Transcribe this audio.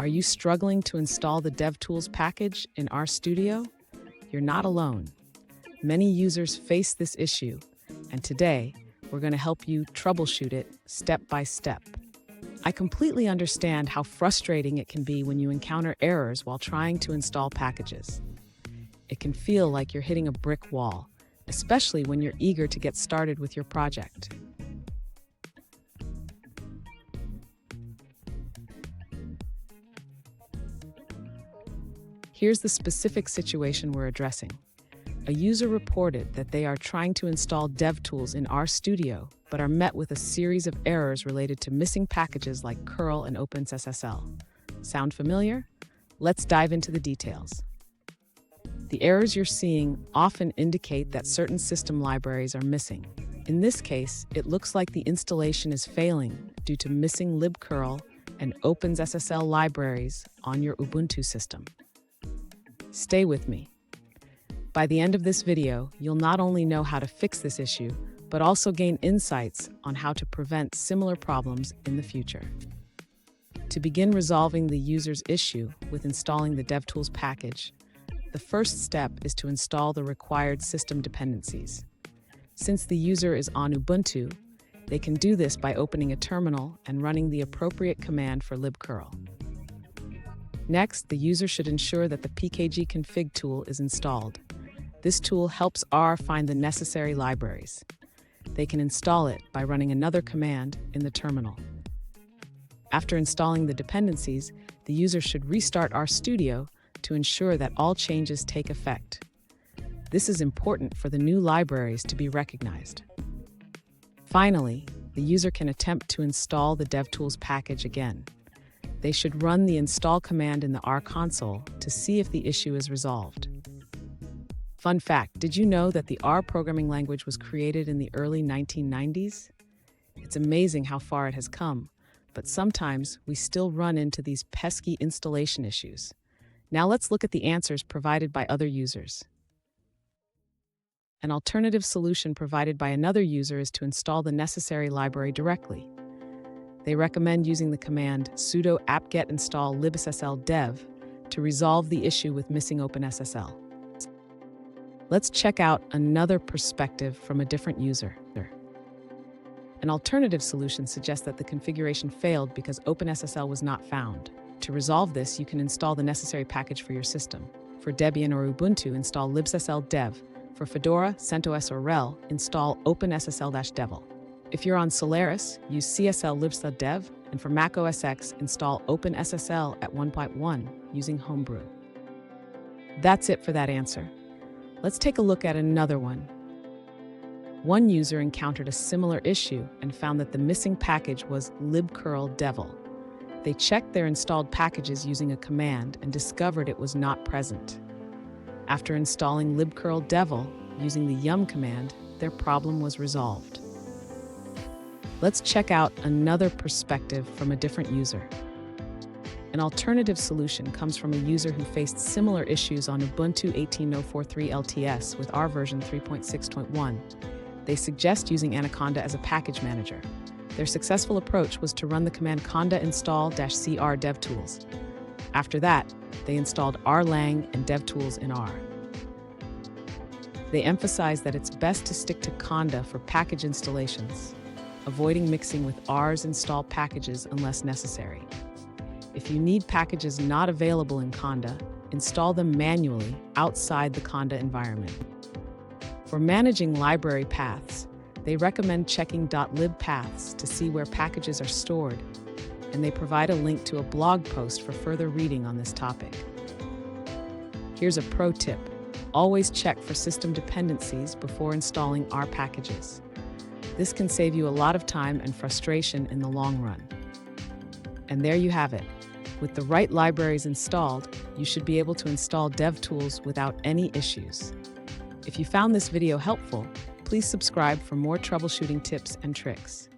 Are you struggling to install the DevTools package in RStudio? You're not alone. Many users face this issue, and today we're going to help you troubleshoot it step by step. I completely understand how frustrating it can be when you encounter errors while trying to install packages. It can feel like you're hitting a brick wall, especially when you're eager to get started with your project. Here's the specific situation we're addressing. A user reported that they are trying to install DevTools in RStudio, but are met with a series of errors related to missing packages like curl and OpenSSL. Sound familiar? Let's dive into the details. The errors you're seeing often indicate that certain system libraries are missing. In this case, it looks like the installation is failing due to missing libcurl and OpenSSL libraries on your Ubuntu system. Stay with me. By the end of this video, you'll not only know how to fix this issue, but also gain insights on how to prevent similar problems in the future. To begin resolving the user's issue with installing the DevTools package, the first step is to install the required system dependencies. Since the user is on Ubuntu, they can do this by opening a terminal and running the appropriate command for libcurl. Next, the user should ensure that the pkgconfig tool is installed. This tool helps R find the necessary libraries. They can install it by running another command in the terminal. After installing the dependencies, the user should restart RStudio to ensure that all changes take effect. This is important for the new libraries to be recognized. Finally, the user can attempt to install the DevTools package again. They should run the install command in the R console to see if the issue is resolved. Fun fact, did you know that the R programming language was created in the early 1990s? It's amazing how far it has come, but sometimes we still run into these pesky installation issues. Now let's look at the answers provided by other users. An alternative solution provided by another user is to install the necessary library directly. They recommend using the command sudo apt-get install libssl dev to resolve the issue with missing OpenSSL. Let's check out another perspective from a different user. An alternative solution suggests that the configuration failed because OpenSSL was not found. To resolve this, you can install the necessary package for your system. For Debian or Ubuntu, install libssl dev. For Fedora, CentOS, or RHEL, install OpenSSL-Devil. If you're on Solaris, use CSL libsl dev, and for Mac OS X, install OpenSSL at 1.1 using Homebrew. That's it for that answer. Let's take a look at another one. One user encountered a similar issue and found that the missing package was libcurl devil. They checked their installed packages using a command and discovered it was not present. After installing libcurl devil using the yum command, their problem was resolved. Let's check out another perspective from a different user. An alternative solution comes from a user who faced similar issues on Ubuntu 18.043 LTS with R version 3.6.1. They suggest using Anaconda as a package manager. Their successful approach was to run the command conda install-cr devtools. After that, they installed rlang and devtools in R. They emphasize that it's best to stick to conda for package installations, avoiding mixing with R's installed packages unless necessary. If you need packages not available in conda, install them manually outside the conda environment. For managing library paths, they recommend checking .lib paths to see where packages are stored, and they provide a link to a blog post for further reading on this topic. Here's a pro tip. Always check for system dependencies before installing R packages. This can save you a lot of time and frustration in the long run. And there you have it. With the right libraries installed, you should be able to install DevTools without any issues. If you found this video helpful, please subscribe for more troubleshooting tips and tricks.